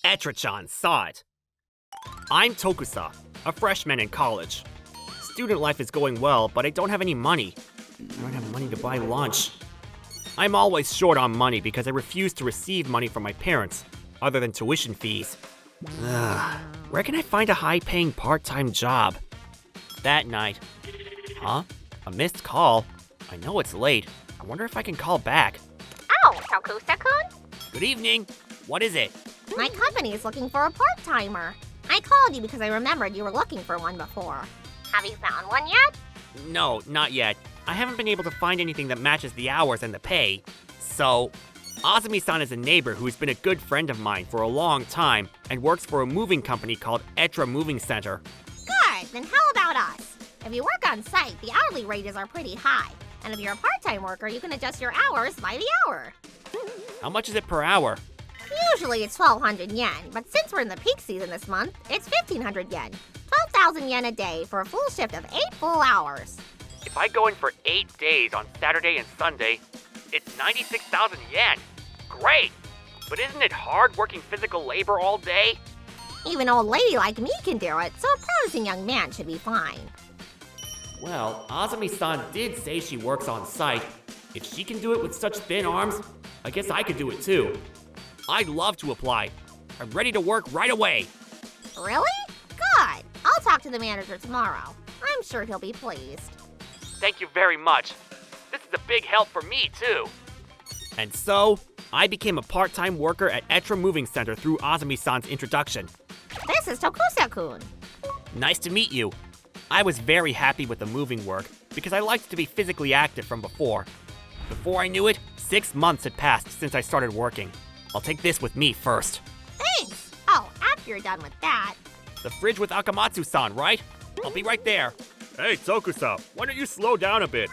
Etra-chan saw it. I'm Tokusa, a freshman in college. Student life is going well, but I don't have any money. I don't have money to buy lunch. I'm always short on money because I refuse to receive money from my parents, other than tuition fees. Where can I find a high-paying part-time job? That night. Huh? A missed call? I know it's late. I wonder if I can call back. Oh, Tokusa-kun? Good evening. What is it? My company is looking for a part-timer. I called you because I remembered you were looking for one before. Have you found one yet? No, not yet. I haven't been able to find anything that matches the hours and the pay. So, Azumi-san is a neighbor who's been a good friend of mine for a long time and works for a moving company called Etra Moving Center. Good, then how about us? If you work on site, the hourly wages are pretty high. And if you're a part-time worker, you can adjust your hours by the hour. How much is it per hour? Usually it's 1,200 yen, but since we're in the peak season this month, it's 1,500 yen. 12,000 yen a day for a full shift of 8 full hours. If I go in for 8 days on Saturday and Sunday, it's 96,000 yen. Great! But isn't it hard working physical labor all day? Even an old lady like me can do it, so a promising young man should be fine. Well, Azumi-san did say she works on site. If she can do it with such thin arms, I guess I could do it too. I'd love to apply. I'm ready to work right away. Really? Good. I'll talk to the manager tomorrow. I'm sure he'll be pleased. Thank you very much. This is a big help for me, too. And so, I became a part-time worker at Etra Moving Center through Azumi-san's introduction. This is Tokusa-kun. Nice to meet you. I was very happy with the moving work because I liked to be physically active from before. Before I knew it, 6 months had passed since I started working. I'll take this with me first. Thanks. Oh, after you're done with that. The fridge with Akamatsu-san, right? I'll be right there. Hey, Tokusa, why don't you slow down a bit?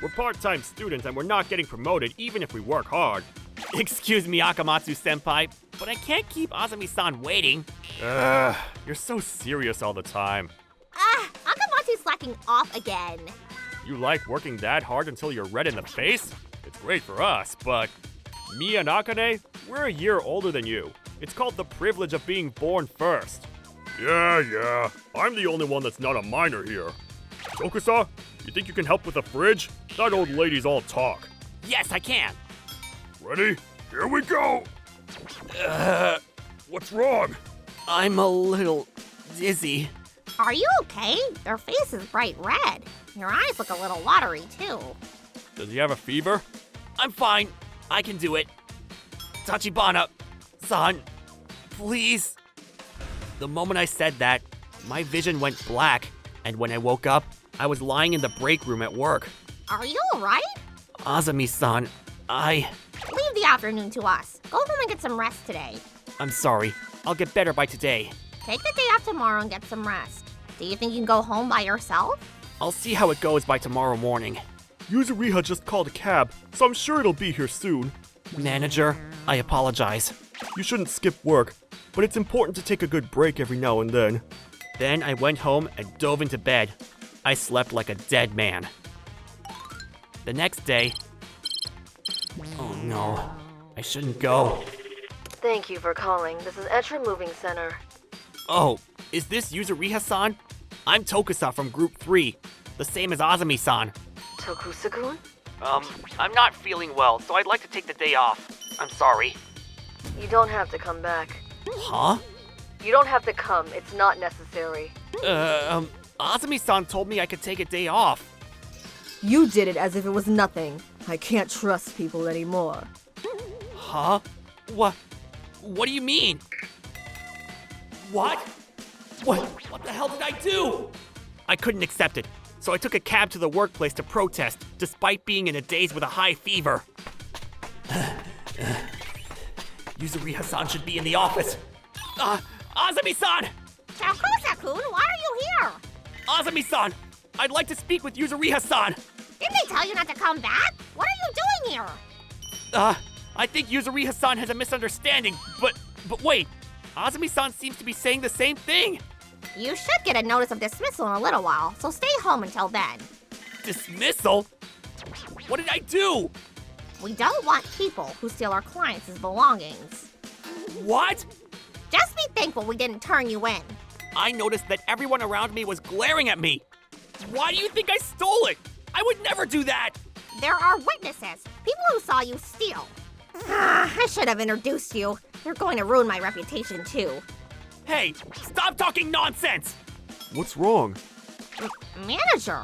We're part-time students and we're not getting promoted even if we work hard. Excuse me, Akamatsu-senpai, but I can't keep Azumi-san waiting. You're so serious all the time. Akamatsu's slacking off again. You like working that hard until you're red in the face? It's great for us, but me and Akane, we're a year older than you. It's called the privilege of being born first. Yeah. I'm the only one that's not a minor here. Tokusa, you think you can help with the fridge? That old lady's all talk. Yes, I can. Ready? Here we go! What's wrong? I'm a little dizzy. Are you okay? Your face is bright red. Your eyes look a little watery, too. Does he have a fever? I'm fine. I can do it. Tachibana-san, please. The moment I said that, my vision went black, and when I woke up, I was lying in the break room at work. Are you alright? Azumi-san, Leave the afternoon to us. Go home and get some rest today. I'm sorry. I'll get better by today. Take the day off tomorrow and get some rest. Do you think you can go home by yourself? I'll see how it goes by tomorrow morning. Yuzuriha just called a cab, so I'm sure it'll be here soon. Manager, I apologize. You shouldn't skip work, but it's important to take a good break every now and then. Then I went home and dove into bed. I slept like a dead man. The next day... Oh no, I shouldn't go. Thank you for calling. This is Etra Moving Center. Oh, is this Yuzuriha-san? I'm Tokusa from Group 3, the same as Azumi-san. Tokusa-kun? I'm not feeling well, so I'd like to take the day off. I'm sorry. You don't have to come back. Huh? You don't have to come. It's not necessary. Azumi-san told me I could take a day off. You did it as if it was nothing. I can't trust people anymore. Huh? What do you mean? What the hell did I do? I couldn't accept it, so I took a cab to the workplace to protest, despite being in a daze with a high fever. Yuzuriha-san should be in the office. Azumi-san! Tokusa-kun, why are you here? Azumi-san! I'd like to speak with Yuzuriha-san! Didn't they tell you not to come back? What are you doing here? I think Yuzuriha-san has a misunderstanding, but wait. Azumi-san seems to be saying the same thing. You should get a notice of dismissal in a little while, so stay home until then. Dismissal? What did I do? We don't want people who steal our clients' belongings. What? Just thankful we didn't turn you in. I noticed that everyone around me was glaring at me. Why do you think I stole it? I would never do that. There are witnesses, people who saw you steal. I should have introduced you. You're going to ruin my reputation too. Hey, stop talking nonsense! What's wrong? Manager?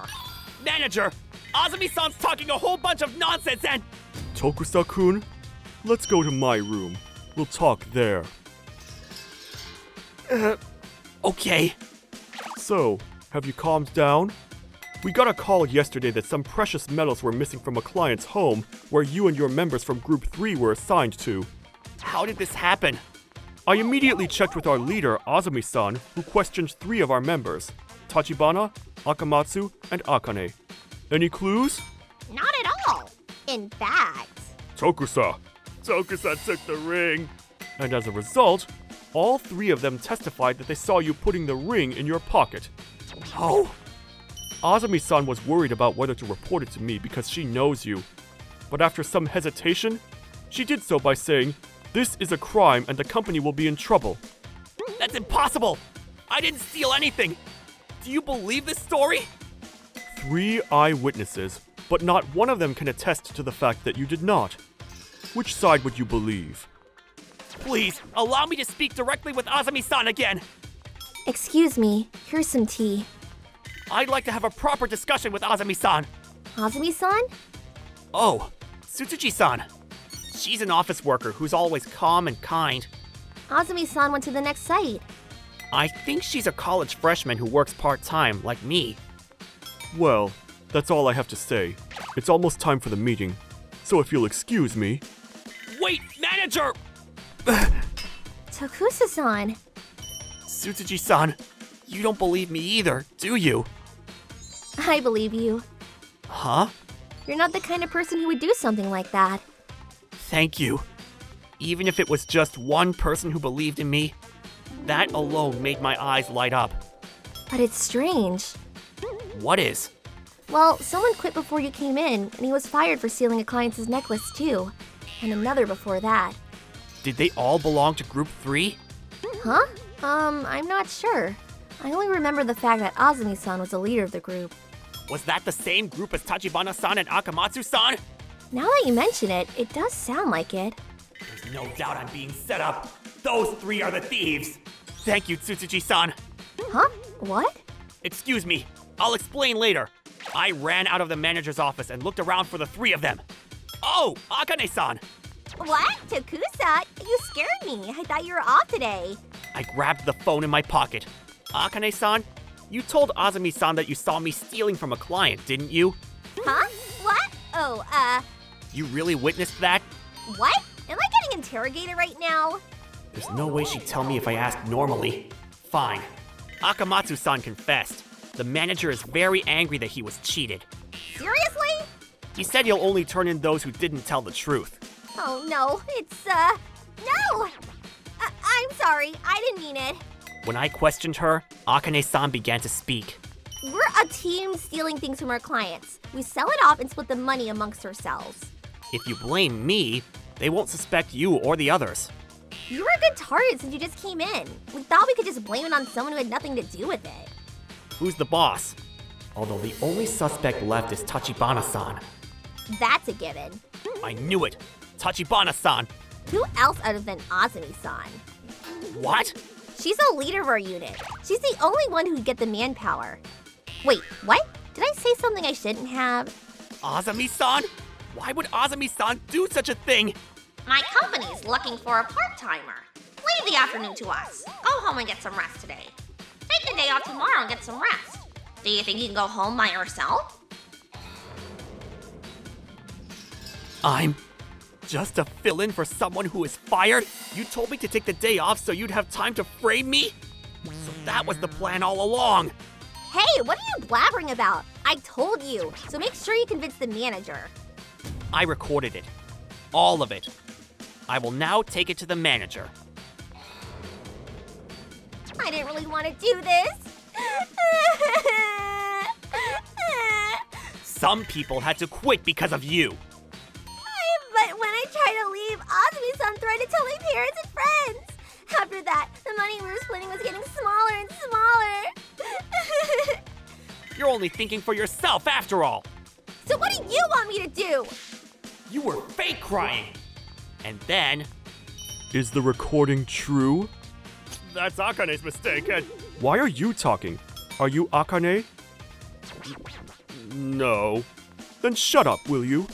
Manager, Azumi-san's talking a whole bunch of nonsense and… Tokusa-kun, let's go to my room. We'll talk there. Okay. So, have you calmed down? We got a call yesterday that some precious metals were missing from a client's home where you and your members from Group 3 were assigned to. How did this happen? I immediately checked with our leader, Azumi-san, who questioned 3 of our members, Tachibana, Akamatsu, and Akane. Any clues? Not at all. In fact, Tokusa took the ring. And as a result, all 3 of them testified that they saw you putting the ring in your pocket. Oh, Azumi-san was worried about whether to report it to me because she knows you. But after some hesitation, she did so by saying, "This is a crime and the company will be in trouble." that's impossible! I didn't steal anything! Do you believe this story? 3 eyewitnesses, but not one of them can attest to the fact that you did not. Which side would you believe? Please, allow me to speak directly with Azumi-san again! Excuse me, here's some tea. I'd like to have a proper discussion with Azumi-san. Azumi-san? Oh, Tsutsuji-san. She's an office worker who's always calm and kind. Azumi-san went to the next site. I think she's a college freshman who works part-time, like me. Well, that's all I have to say. It's almost time for the meeting. So if you'll excuse me… Wait, manager! Tokusa-san. Tsutsuji-san, you don't believe me either, do you? I believe you. Huh? You're not the kind of person who would do something like that. Thank you. Even if it was just one person who believed in me, that alone made my eyes light up. But it's strange. What is? Well, someone quit before you came in, and he was fired for stealing a client's necklace too. And another before that. Did they all belong to Group 3? Huh? I'm not sure. I only remember the fact that Azumi-san was the leader of the group. Was that the same group as Tachibana-san and Akamatsu-san? Now that you mention it, it does sound like it. There's no doubt I'm being set up. Those 3 are the thieves. Thank you, Tsutsuji-san. Huh? What? Excuse me. I'll explain later. I ran out of the manager's office and looked around for the 3 of them. Oh, Akane-san. what? Tokusa? You scared me. I thought you were off today. I grabbed the phone in my pocket. Akane-san, you told Azumi-san that you saw me stealing from a client, didn't you? Huh? What? Oh, You really witnessed that? what? Am I getting interrogated right now? There's no way she'd tell me if I asked normally. Fine. Akamatsu-san confessed. The manager is very angry that he was cheated. Seriously? He said he'll only turn in those who didn't tell the truth. Oh no, it's, no! I'm sorry, I didn't mean it. When I questioned her, Akane-san began to speak. We're a team stealing things from our clients. We sell it off and split the money amongst ourselves. If you blame me, they won't suspect you or the others. You were a good target since you just came in. We thought we could just blame it on someone who had nothing to do with it. Who's the boss? Although the only suspect left is Tachibana-san. That's a given. I knew it! Tachibana-san! Who else other than Azumi-san? What? She's the leader of our unit. She's the only one who could get the manpower. Wait, what? Did I say something I shouldn't have? Azumi-san? Why would Azumi-san do such a thing? My company's looking for a part-timer. Leave the afternoon to us. Go home and get some rest today. Take the day off tomorrow and get some rest. Do you think you can go home by yourself? I'm just a fill-in for someone who is fired? You told me to take the day off so you'd have time to frame me? So that was the plan all along. Hey, what are you blabbering about? I told you, so make sure you convince the manager. I recorded it. All of it. I will now take it to the manager. I didn't really want to do this. Some people had to quit because of you. But when I tried to leave, Azumi-san threatened to tell my parents and friends. After after that, the money we were splitting was getting smaller and smaller. You're only thinking for yourself after all. So what do you want me to do? You were fake crying. And then... Is the recording true? That's Akane's mistake, and... Why are you talking? Are you Akane? No. Then shut up, will you?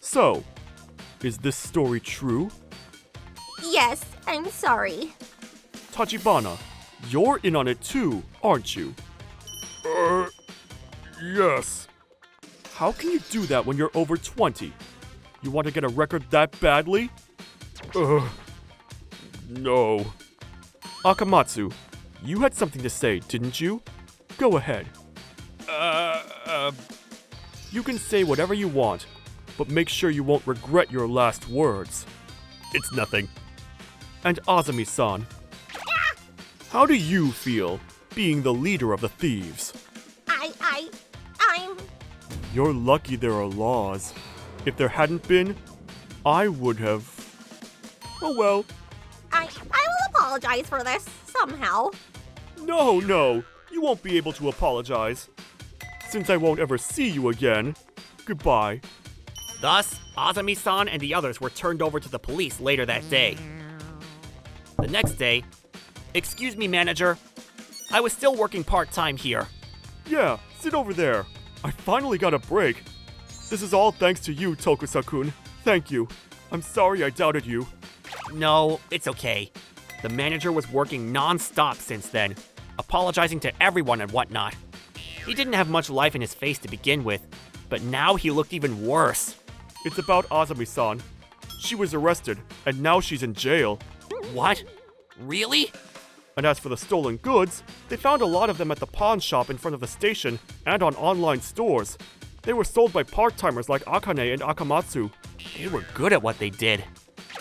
So, is this story true? Yes, I'm sorry. Tachibana, you're in on it too, aren't you? Yes. How can you do that when you're over 20? You want to get a record that badly? No. Akamatsu, you had something to say, didn't you? Go ahead. You can say whatever you want, but make sure you won't regret your last words. It's nothing. And Azumi-san, how do you feel being the leader of the thieves? I'm... You're lucky there are laws. If there hadn't been, I would have... Oh well. I will apologize for this, somehow. No, you won't be able to apologize. Since I won't ever see you again, goodbye. Thus, Azumi-san and the others were turned over to the police later that day. The next day, excuse me, manager. I was still working part-time here. Yeah, sit over there. I finally got a break. This is all thanks to you, Tokusa-kun. Thank you. I'm sorry I doubted you. No, it's okay. The manager was working non-stop since then, apologizing to everyone and whatnot. He didn't have much life in his face to begin with, but now he looked even worse. It's about Azumi-san. She was arrested, and now she's in jail. What? Really? And as for the stolen goods, they found a lot of them at the pawn shop in front of the station and on online stores. They were sold by part-timers like Akane and Akamatsu. They were good at what they did.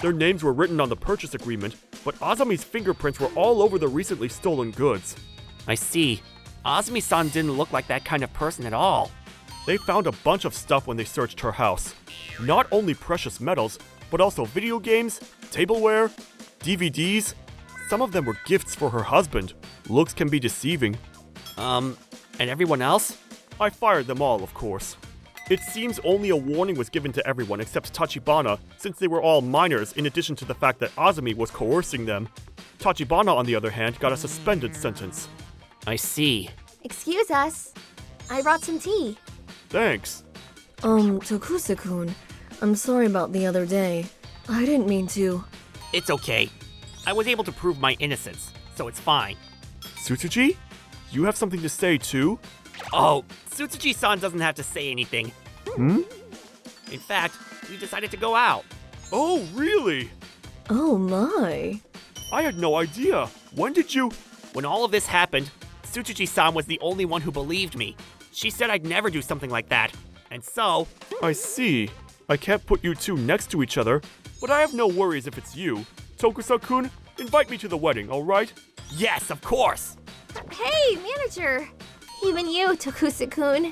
Their names were written on the purchase agreement, but Azumi's fingerprints were all over the recently stolen goods. I see. Azumi-san didn't look like that kind of person at all. They found a bunch of stuff when they searched her house. Not only precious metals, but also video games, tableware, DVDs. Some of them were gifts for her husband. Looks can be deceiving. And everyone else? I fired them all, of course. It seems only a warning was given to everyone except Tachibana, since they were all minors, in addition to the fact that Azumi was coercing them. Tachibana, on the other hand, got a suspended sentence. I see. Excuse us. I brought some tea. Thanks. Tokusa-kun, I'm sorry about the other day. I didn't mean to. It's okay. I was able to prove my innocence, so it's fine. Tsutsuji? You have something to say too? Oh, Tsutsuji-san doesn't have to say anything. Hmm? In fact, we decided to go out. Oh, really? Oh my. I had no idea. When did you... When all of this happened, Tsutsuji-san was the only one who believed me. She said I'd never do something like that. And so... I see. I can't put you two next to each other, but I have no worries if it's you. Tokusa-kun, invite me to the wedding, alright? Yes, of course! Hey, manager. Even you, Tokusa-kun.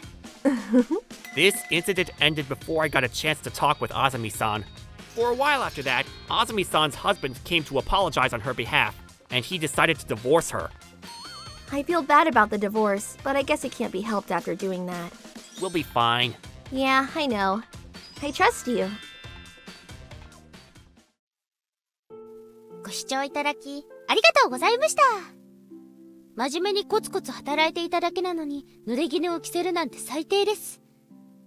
This incident ended before I got a chance to talk with Azumi-san. For a while after that, Azumi-san's husband came to apologize on her behalf, and he decided to divorce her. I feel bad about the divorce, but I guess it can't be helped after doing that. We'll be fine. Yeah, I know. I trust you. ご視聴いただきありがとうございました。真面目にコツコツ働いていただけなのに濡れ衣を着せるなんて最低です。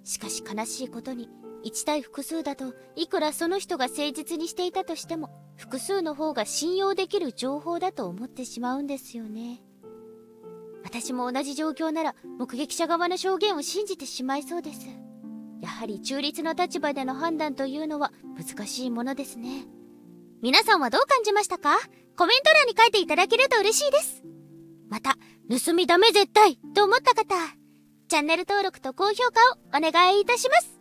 しかし悲しいことに1対複数だといくらその人が誠実にしていたとしても複数の方が信用できる情報だと思ってしまうんですよね。私も同じ状況なら目撃者側の証言を信じてしまいそうです。やはり中立の立場での判断というのは難しいものですね。皆さんはどう感じましたか？コメント欄に書いていただけると嬉しいです。また、盗みダメ絶対と思った方、チャンネル登録と高評価をお願いいたします。